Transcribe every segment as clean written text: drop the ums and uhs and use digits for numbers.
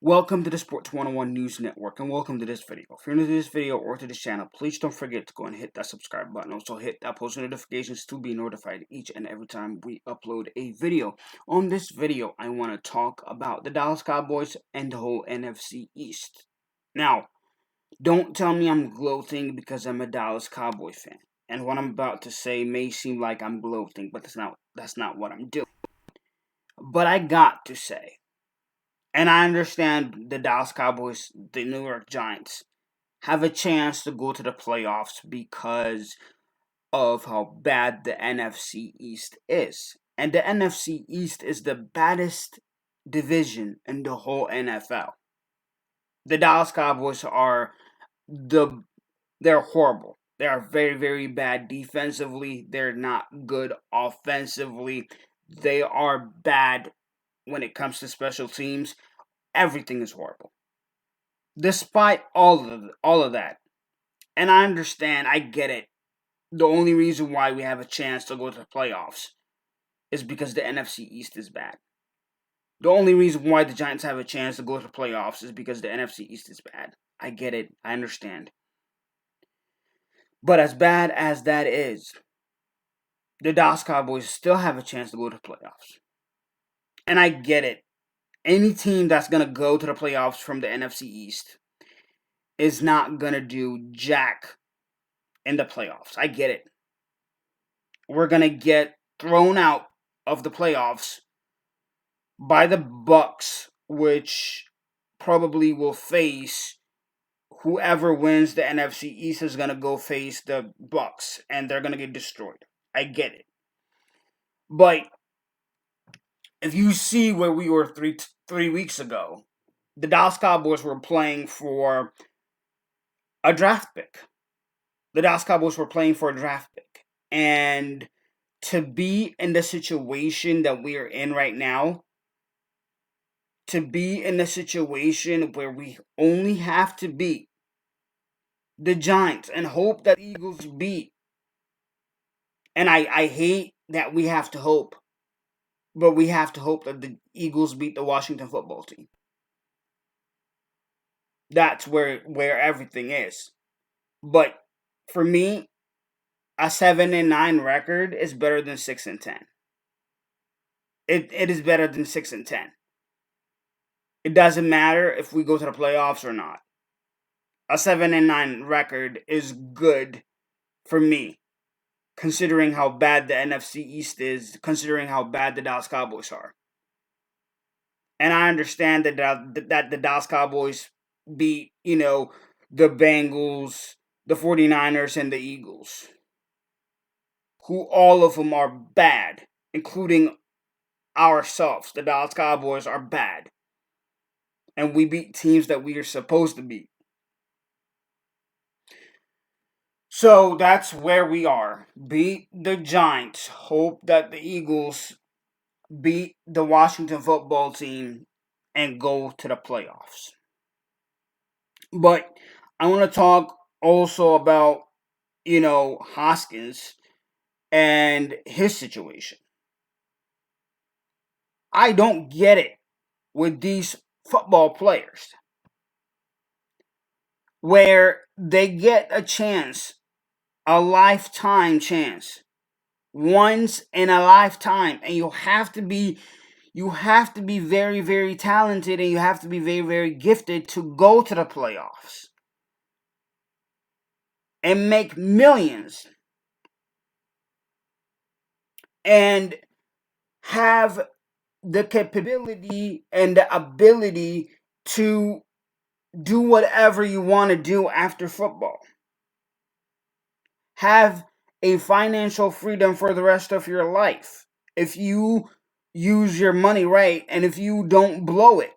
Welcome to the Sports 101 News Network, and welcome to this video. If you're new to this video or to this channel, please don't forget to go and hit that subscribe button. Also hit that post notifications to be notified each and every time we upload a video. On this video, I want to talk about the Dallas Cowboys and the whole NFC East. Now, don't tell me I'm gloating because I'm a Dallas Cowboy fan. And what I'm about to say may seem like I'm gloating, but that's not what I'm doing. But I got to say, and I understand the Dallas Cowboys, the New York Giants, have a chance to go to the playoffs because of how bad the NFC East is. And the NFC East is the baddest division in the whole NFL. The Dallas Cowboys they're horrible. They are very, very bad defensively. They're not good offensively. They are bad when it comes to special teams. Everything is horrible. Despite all of that, and I understand, I get it. The only reason why we have a chance to go to the playoffs is because the NFC East is bad. The only reason why the Giants have a chance to go to the playoffs is because the NFC East is bad. I get it. I understand. But as bad as that is, the Dallas Cowboys still have a chance to go to the playoffs. And I get it. Any team that's going to go to the playoffs from the NFC East is not going to do jack in the playoffs. I get it. We're going to get thrown out of the playoffs by the Bucks, which probably will face whoever wins the NFC East is going to go face the Bucks, and they're going to get destroyed. I get it. But if you see where we were three weeks ago, the Dallas Cowboys were playing for a draft pick. The Dallas Cowboys were playing for a draft pick. And to be in the situation that we are in right now, to be in a situation where we only have to beat the Giants and hope that the Eagles beat. And I hate that we have to hope, but we have to hope that the Eagles beat the Washington football team. That's where everything is. But for me, a 7-9 record is better than 6-10. It is better than 6-10. It doesn't matter if we go to the playoffs or not. A 7-9 record is good for me, considering how bad the NFC East is, considering how bad the Dallas Cowboys are. And I understand that the Dallas Cowboys beat, the Bengals, the 49ers, and the Eagles, who all of them are bad, including ourselves. The Dallas Cowboys are bad. And we beat teams that we are supposed to beat. So that's where we are. Beat the Giants. Hope that the Eagles beat the Washington football team and go to the playoffs. But I want to talk also about, Hoskins and his situation. I don't get it with these football players where they get a chance, a lifetime chance, once in a lifetime, and you have to be very, very talented, and you have to be very, very gifted to go to the playoffs and make millions and have the capability and the ability to do whatever you want to do after football. Have a financial freedom for the rest of your life if you use your money right and if you don't blow it.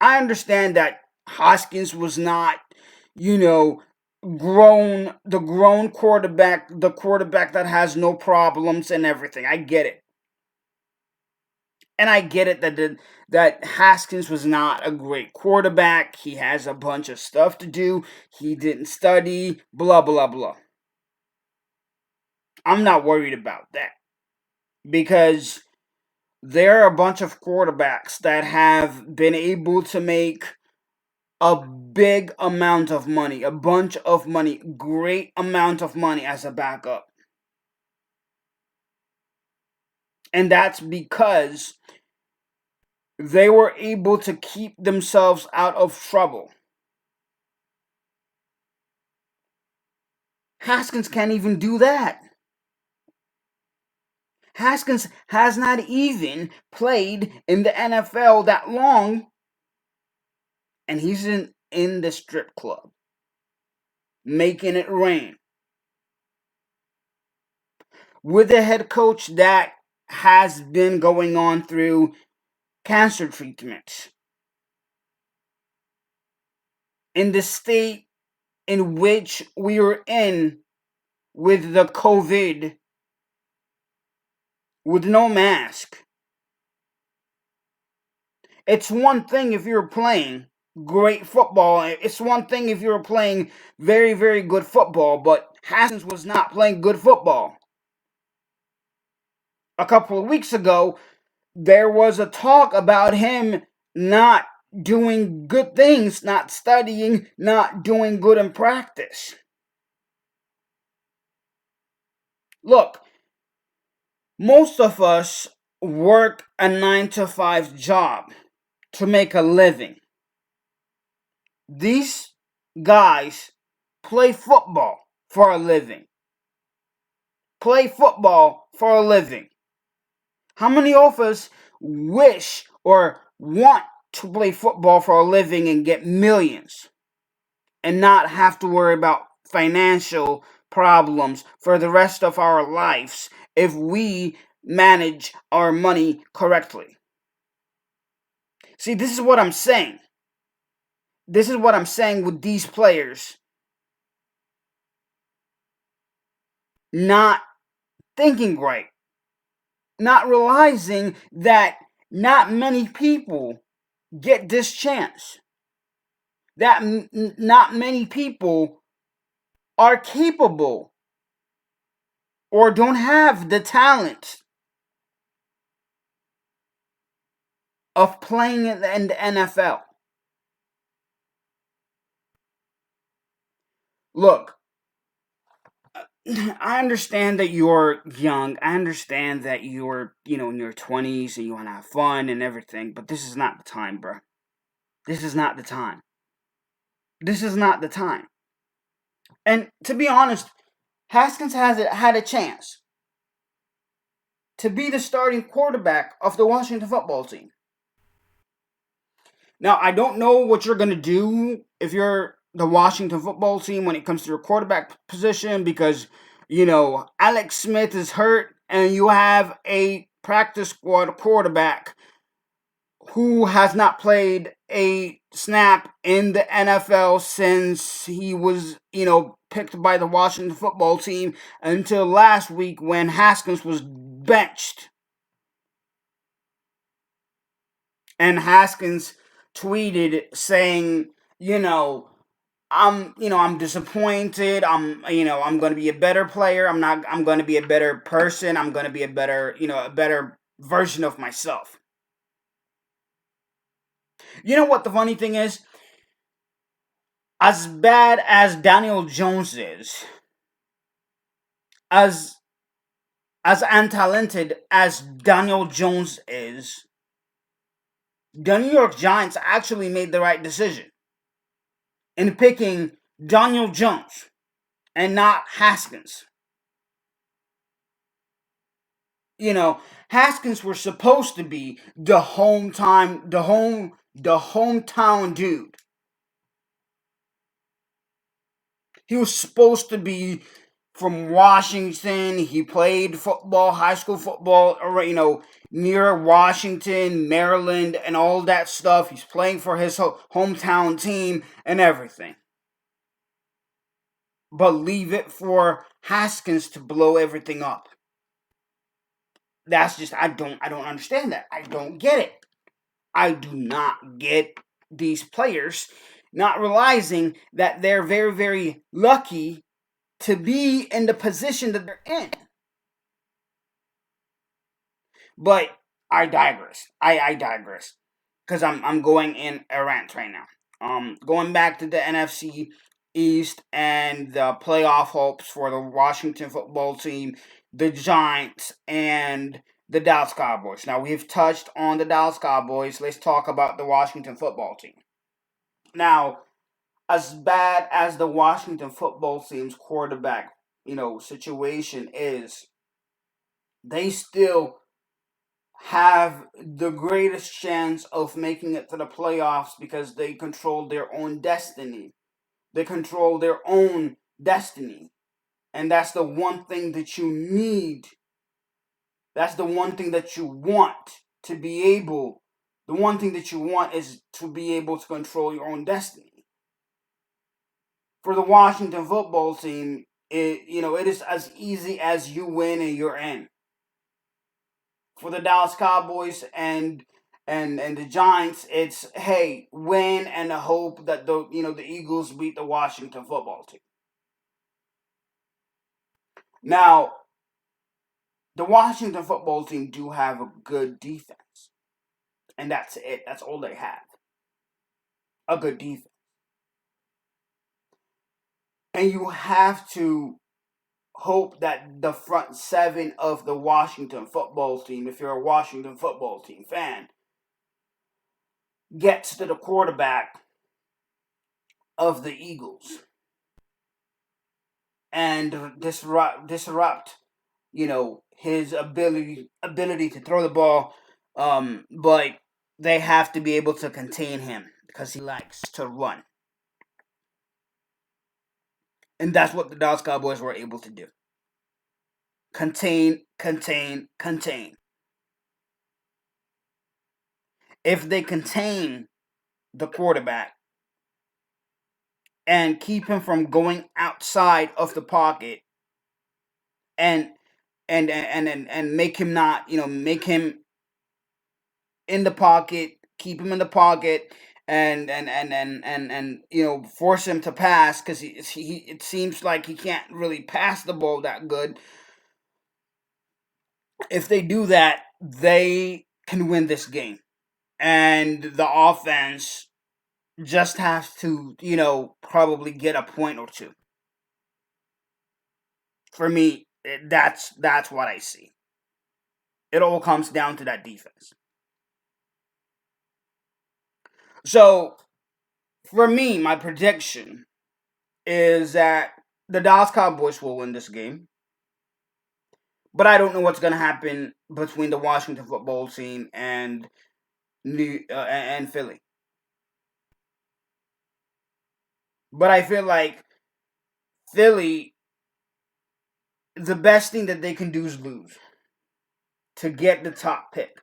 I understand that Hoskins was not, the grown quarterback, the quarterback that has no problems and everything. I get it. And I get it that Haskins was not a great quarterback. He has a bunch of stuff to do. He didn't study, blah, blah, blah. I'm not worried about that. Because there are a bunch of quarterbacks that have been able to make a big amount of money, a bunch of money, great amount of money as a backup. And that's because they were able to keep themselves out of trouble. Haskins can't even do that. Haskins has not even played in the NFL that long, and he's in the strip club, making it rain. With a head coach that has been going on through cancer treatments. In the state in which we are in with the COVID, with no mask. It's one thing if you're playing great football. It's one thing if you're playing very, very good football, but Haskins was not playing good football. A couple of weeks ago, there was a talk about him not doing good things, not studying, not doing good in practice. Look, most of us work a 9 to 5 job to make a living. These guys play football for a living. Play football for a living. How many of us wish or want to play football for a living and get millions and not have to worry about financial problems for the rest of our lives if we manage our money correctly? See, this is what I'm saying. This is what I'm saying with these players not thinking right, not realizing that not many people get this chance, that not many people are capable or don't have the talent of playing in the NFL. Look, I understand that you're young. I understand that you're, in your 20s and you want to have fun and everything, but this is not the time, bro. This is not the time. This is not the time. And to be honest, Haskins has had a chance to be the starting quarterback of the Washington football team. Now, I don't know what you're going to do if you're the Washington football team when it comes to your quarterback position because, Alex Smith is hurt and you have a practice squad quarterback who has not played a snap in the NFL since he was, picked by the Washington football team until last week when Haskins was benched. And Haskins tweeted saying, I'm disappointed. I'm going to be a better player. I'm going to be a better person. I'm going to be a better version of myself. You know what the funny thing is? As bad as Daniel Jones is, as untalented as Daniel Jones is, the New York Giants actually made the right decision in picking Daniel Jones and not Haskins. Haskins was supposed to be the hometown dude. He was supposed to be from Washington. He played football, high school football, near Washington, Maryland, and all that stuff. He's playing for his hometown team and everything. But leave it for Haskins to blow everything up. That's just I don't understand that. I don't get it. I do not get these players not realizing that they're very, very lucky to be in the position that they're in. But I digress. I digress because I'm going in a rant right now. Going back to the NFC East and the playoff hopes for the Washington football team, the Giants, and the Dallas Cowboys. Now we've touched on the Dallas Cowboys. Let's talk about the Washington football team. Now, as bad as the Washington football team's quarterback, situation is, they still have the greatest chance of making it to the playoffs because they control their own destiny. They control their own destiny. And that's the one thing that you need. That's the one thing that you want to be able. The one thing that you want is to be able to control your own destiny. For the Washington football team, it is as easy as you win and you're in. For the Dallas Cowboys and the Giants, it's, hey, win and hope that the Eagles beat the Washington football team. Now, the Washington football team do have a good defense, and that's it. That's all they have. A good defense. And you have to hope that the front seven of the Washington football team, if you're a Washington football team fan, gets to the quarterback of the Eagles and disrupt his ability to throw the ball. But they have to be able to contain him because he likes to run. And that's what the Dallas Cowboys were able to do. Contain, contain, contain. If they contain the quarterback and keep him from going outside of the pocket and make him not, make him in the pocket, keep him in the pocket, and force him to pass because he it seems like he can't really pass the ball that good. If they do that, they can win this game, and the offense just has to probably get a point or two. For me, that's what I see. It all comes down to that defense. So, for me, my prediction is that the Dallas Cowboys will win this game. But I don't know what's going to happen between the Washington football team and and Philly. But I feel like Philly, the best thing that they can do is lose to get the top pick,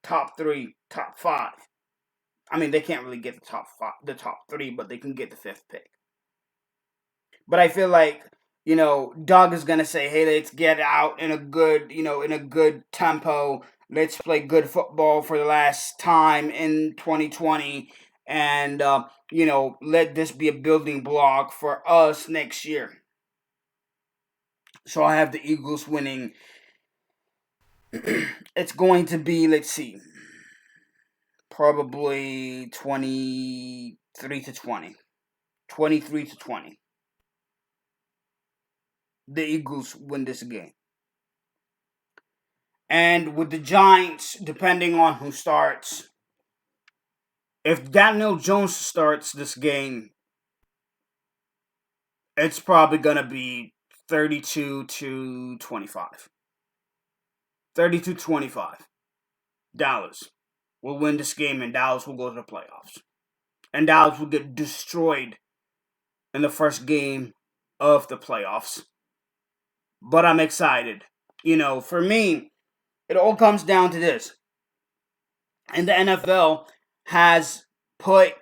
top three, top five. I mean, they can't really get the top three, but they can get the fifth pick. But I feel like Doug is gonna say, "Hey, let's get out in a good tempo. Let's play good football for the last time in 2020, and let this be a building block for us next year." So I have the Eagles winning. It's going to be, let's see, probably 23-20, 23-20. The Eagles win this game. And with the Giants, depending on who starts, if Daniel Jones starts this game, it's probably going to be 32-25. 32-25. Dallas will win this game and Dallas will go to the playoffs. And Dallas will get destroyed in the first game of the playoffs. But I'm excited. For me, it all comes down to this. And the NFL has put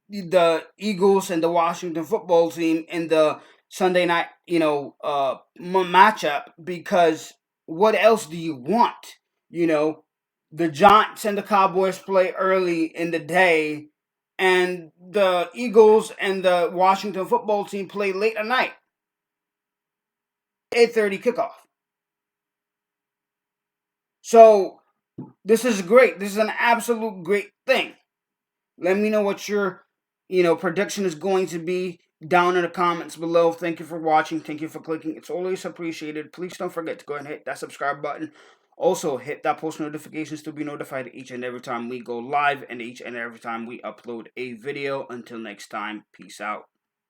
the Eagles and the Washington football team in the Sunday night, matchup because what else do you want? The Giants and the Cowboys play early in the day, and the Eagles and the Washington football team play late at night. 8:30 kickoff. So This is great. This is an absolute great thing. Let me know what your, prediction is going to be down in the comments below. Thank you for watching. Thank you for clicking. It's always appreciated. Please don't forget to go ahead and hit that subscribe button. Also, hit that post notifications to be notified each and every time we go live and each and every time we upload a video. Until next time, peace out.